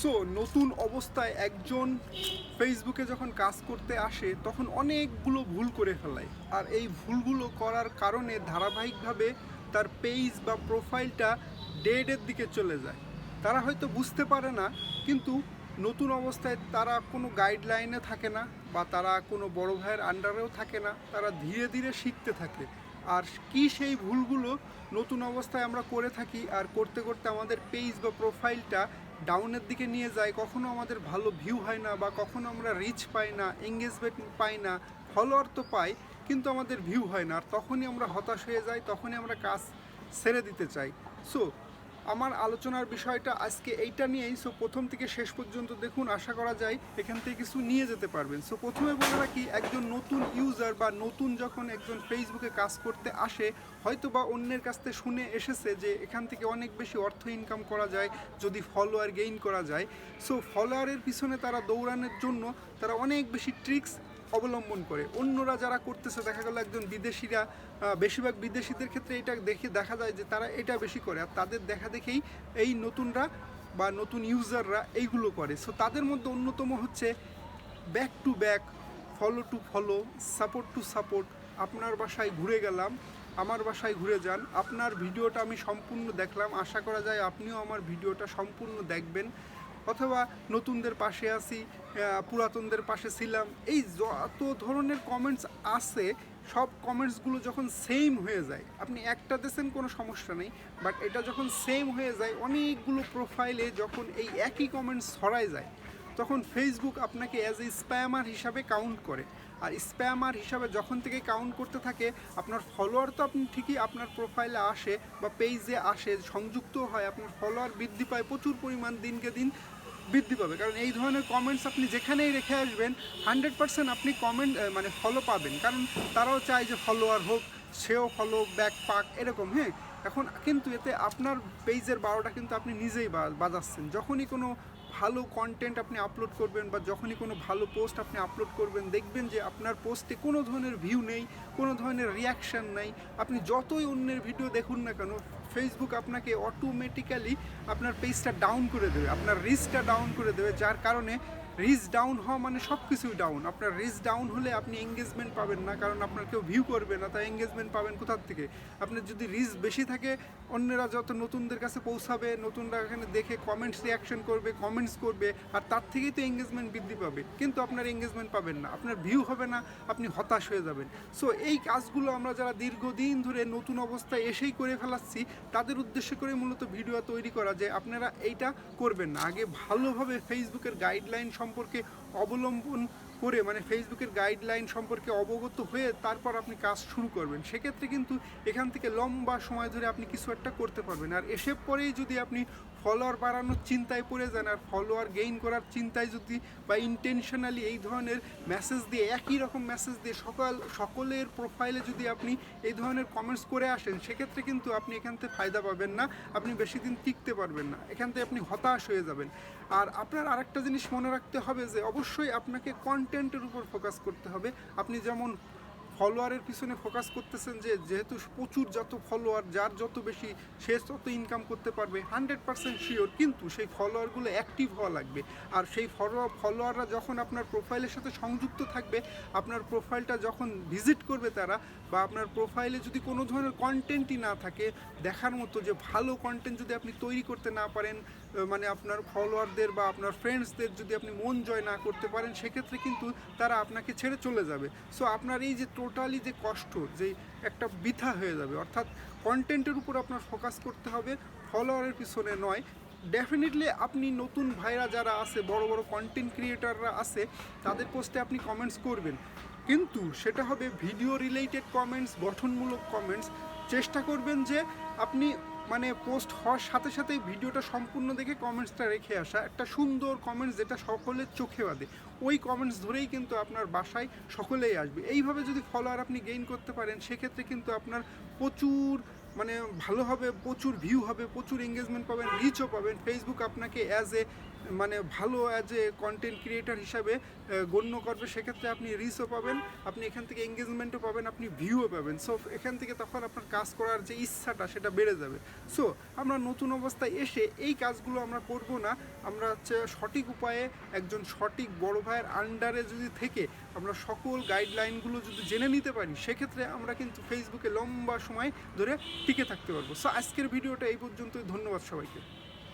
So নতুন অবস্থায় একজন ফেসবুকে যখন কাজ করতে আসে তখন অনেকগুলো ভুল করে ফেলায়, আর এই ভুলগুলো করার কারণে ধারাবাহিকভাবে তার পেজ বা প্রোফাইলটা ডেডের দিকে চলে যায়। তারা হয়তো বুঝতে পারে না, কিন্তু নতুন অবস্থায় তারা কোনো গাইডলাইনে থাকে না বা তারা কোনো বড় ভাইয়ের আন্ডারেও থাকে না, তারা ধীরে ধীরে শিখতে থাকে। আর কি সেই ভুলগুলো নতুন অবস্থায় আমরা করে থাকি, আর করতে করতে আমাদের পেজ বা প্রোফাইলটা ডাউনের দিকে নিয়ে যায়। কখনো আমাদের ভালো ভিউ হয় না, বা কখনো আমরা রিচ পাই না, এঙ্গেজমেন্ট পাই না, ফলোয়ার তো পাই কিন্তু আমাদের ভিউ হয় না, আর তখনই আমরা হতাশ হয়ে যাই, তখনই আমরা কাজ ছেড়ে দিতে চাই। সো আমার আলোচনার বিষয়টা আজকে এইটা নিয়েই। সো প্রথম থেকে শেষ পর্যন্ত দেখুন, আশা করা যায় এখান থেকে কিছু নিয়ে যেতে পারবেন। সো প্রথমে বলে রাখি, একজন নতুন ইউজার বা নতুন যখন একজন ফেসবুকে কাজ করতে আসে, হয়তো বা অন্যের কাছ থেকে শুনে এসেছে যে এখান থেকে অনেক বেশি অর্থ ইনকাম করা যায় যদি ফলোয়ার গেইন করা যায়। সো ফলোয়ারের পিছনে তারা দৌড়ানোর জন্য তারা অনেক বেশি ট্রিক্স অবলম্বন করে। অন্যরা যারা করতেছে, দেখা গেল একজন বিদেশিরা, বেশিরভাগ বিদেশিদের ক্ষেত্রে এটা দেখে দেখা যায় যে তারা এটা বেশি করে, আর তাদের দেখা দেখেই এই নতুনরা বা নতুন ইউজাররা এইগুলো করে। সো তাদের মধ্যে অন্যতম হচ্ছে back to back, follow to follow, support to support. আপনার বাসায় ঘুরে গেলাম, আমার বাসায় ঘুরে যান, আপনার ভিডিওটা আমি সম্পূর্ণ দেখলাম, আশা করা যায় আপনিও আমার ভিডিওটা সম্পূর্ণ দেখবেন। অথবা নতুনদের পাশে আছি, পুরাতনদের পাশে ছিলাম, এই যত ধরনের কমেন্টস আছে, সব কমেন্টসগুলো যখন সেম হয়ে যায়, আপনি একটা দিয়েছেন কোনো সমস্যা নেই, বাট এটা যখন সেম হয়ে যায়, অনেকগুলো প্রোফাইলে যখন এই একই কমেন্টস ছড়ায় যায়, তখন ফেসবুক আপনাকে অ্যাজ এ স্প্যামার হিসাবে কাউন্ট করে। আর স্প্যামার হিসাবে যখন থেকে কাউন্ট করতে থাকে, আপনার ফলোয়ার তো আপনি ঠিকই আপনার প্রোফাইলে আসে বা পেজে আসে, সংযুক্ত হয়, আপনার ফলোয়ার বৃদ্ধি পায় প্রচুর পরিমাণ, দিনকে দিন বৃদ্ধি পাবে। কারণ এই ধরনের কমেন্টস আপনি যেখানেই রেখে আসবেন, 100% আপনি কমেন্ট মানে ফলো পাবেন, কারণ তারাও চায় যে ফলোয়ার হোক, সেও ফলো ব্যাক পাক এরকম। হ্যাঁ, এখন কিন্তু এতে আপনার পেজের 12টা কিন্তু আপনি নিজেই বাজাচ্ছেন। যখনই কোনো ভালো কন্টেন্ট আপনি আপলোড করবেন বা যখনই কোনো ভালো পোস্ট আপনি আপলোড করবেন, দেখবেন যে আপনার পোস্টে কোনো ধরনের ভিউ নেই, কোনো ধরনের রিয়াকশান নেই। আপনি যতই অন্যের ভিডিও দেখুন না কেন, ফেসবুক আপনাকে অটোমেটিক্যালি আপনার পেজটা ডাউন করে দেবে, আপনার রিচটা ডাউন করে দেবে, যার কারণে রিচ ডাউন হওয়া মানে সব কিছুই ডাউন। আপনার রিচ ডাউন হলে আপনি এঙ্গেজমেন্ট পাবেন না, কারণ আপনার কেউ ভিউ করবে না, তাই এঙ্গেজমেন্ট পাবেন কোথার থেকে? আপনার যদি রিচ বেশি থাকে, অন্যরা যত নতুনদের কাছে পৌঁছাবে, নতুনরা এখানে দেখে কমেন্টস রিয়াকশন করবে, কমেন্টস করবে, আর তার থেকেই তো এঙ্গেজমেন্ট বৃদ্ধি পাবে, কিন্তু আপনার এঙ্গেজমেন্ট পাবেন না, আপনার ভিউ হবে না, আপনি হতাশ হয়ে যাবেন। সো এই কাজগুলো আমরা যারা দীর্ঘদিন ধরে নতুন অবস্থায় এসেই করে ফেলাচ্ছি, তাদের উদ্দেশ্য করে মূলত ভিডিও তৈরি করা, যে আপনারা এইটা করবেন না। আগে ভালোভাবে ফেসবুকের গাইডলাইন সম্পর্কে অবলম্বন করে, মানে ফেসবুকের গাইডলাইন সম্পর্কে অবগত হয়ে তারপর আপনি কাজ শুরু করবেন। সেক্ষেত্রে কিন্তু এখান থেকে লম্বা সময় ধরে আপনি কিছু একটা করতে পারবেন। আর এসে পরেই যদি আপনি ফলোয়ার বাড়ানোর চিন্তায় পড়ে যান, আর ফলোয়ার গেইন করার চিন্তায় যদি বা ইন্টেনশনালি এই ধরনের মেসেজ দিয়ে, একই রকম মেসেজ দিয়ে সকলের প্রোফাইলে যদি আপনি এই ধরনের কমেন্টস করে আসেন, সেক্ষেত্রে কিন্তু আপনি এখান থেকে ফায়দা পাবেন না, আপনি বেশি দিন টিকতে পারবেন না, এখান থেকে আপনি হতাশ হয়ে যাবেন। আর আপনার আরেকটা জিনিস মনে রাখতে হবে যে অবশ্যই আপনাকে কন্টেন্টের উপর ফোকাস করতে হবে। আপনি যেমন ফলোয়ারের পিছনে ফোকাস করতেছেন, যে যেহেতু প্রচুর যত ফলোয়ার, যার যত বেশি সে তত ইনকাম করতে পারবে, 100% শিওর, কিন্তু সেই ফলোয়ারগুলো অ্যাক্টিভ হওয়া লাগবে। আর সেই ফলোয়াররা যখন আপনার প্রোফাইলের সাথে সংযুক্ত থাকবে, আপনার প্রোফাইলটা যখন ভিজিট করবে তারা, বা আপনার প্রোফাইলে যদি কোনো ধরনের কন্টেন্টই না থাকে দেখার মতো, যে ভালো কন্টেন্ট যদি আপনি তৈরি করতে না পারেন, মানে আপনার ফলোয়ারদের বা আপনার ফ্রেন্ডসদের যদি আপনি মন জয় না করতে পারেন, সেক্ষেত্রে কিন্তু তারা আপনাকে ছেড়ে চলে যাবে। সো আপনার এই যে টোটালি যে কষ্ট, যে একটা বৃথা হয়ে যাবে। অর্থাৎ কন্টেন্টের উপর আপনার ফোকাস করতে হবে, ফলোয়ারের পিছনে নয়। ডেফিনেটলি আপনি নতুন ভাইরা যারা আছে, বড় বড় কন্টেন্ট ক্রিয়েটাররা আছে, তাদের পোস্টে আপনি কমেন্টস করবেন, কিন্তু সেটা হবে ভিডিও রিলেটেড কমেন্টস, গঠনমূলক কমেন্টস। চেষ্টা করবেন যে আপনি মানে পোস্ট হওয়ার সাথে সাথেই ভিডিওটা সম্পূর্ণ দেখে কমেন্টসটা রেখে আসা, একটা সুন্দর কমেন্টস যেটা সকলের চোখে বাঁধে, ওই কমেন্টস ধরেই কিন্তু আপনার বাসায় সকলেই আসবে। এইভাবে যদি ফলোয়ার আপনি গেইন করতে পারেন, সেক্ষেত্রে কিন্তু আপনার প্রচুর ভালো হবে, প্রচুর ভিউ হবে, প্রচুর এঙ্গেজমেন্ট পাবেন, রিচও পাবেন। ফেসবুক আপনাকে অ্যাজ এ মানে ভালো অ্যাজ এ কন্টেন্ট ক্রিয়েটার হিসাবে গণ্য করবে, সেক্ষেত্রে আপনি রিচও পাবেন, আপনি এখান থেকে এঙ্গেজমেন্টও পাবেন, আপনি ভিউও পাবেন। সো এখান থেকে তখন আপনার কাজ করার যে ইচ্ছাটা সেটা বেড়ে যাবে। সো আমরা নতুন অবস্থায় এসে এই কাজগুলো আমরা করব না, আমরা হচ্ছে সঠিক উপায়ে একজন সঠিক বড় ভাইয়ের আন্ডারে যদি থেকে আমরা সকল গাইডলাইনগুলো যদি জেনে নিতে পারি, সেক্ষেত্রে আমরা কিন্তু ফেসবুকে লম্বা সময় ধরে টিকে থাকতে পারবো। সো আজকের ভিডিওটা এই পর্যন্তই। ধন্যবাদ সবাইকে।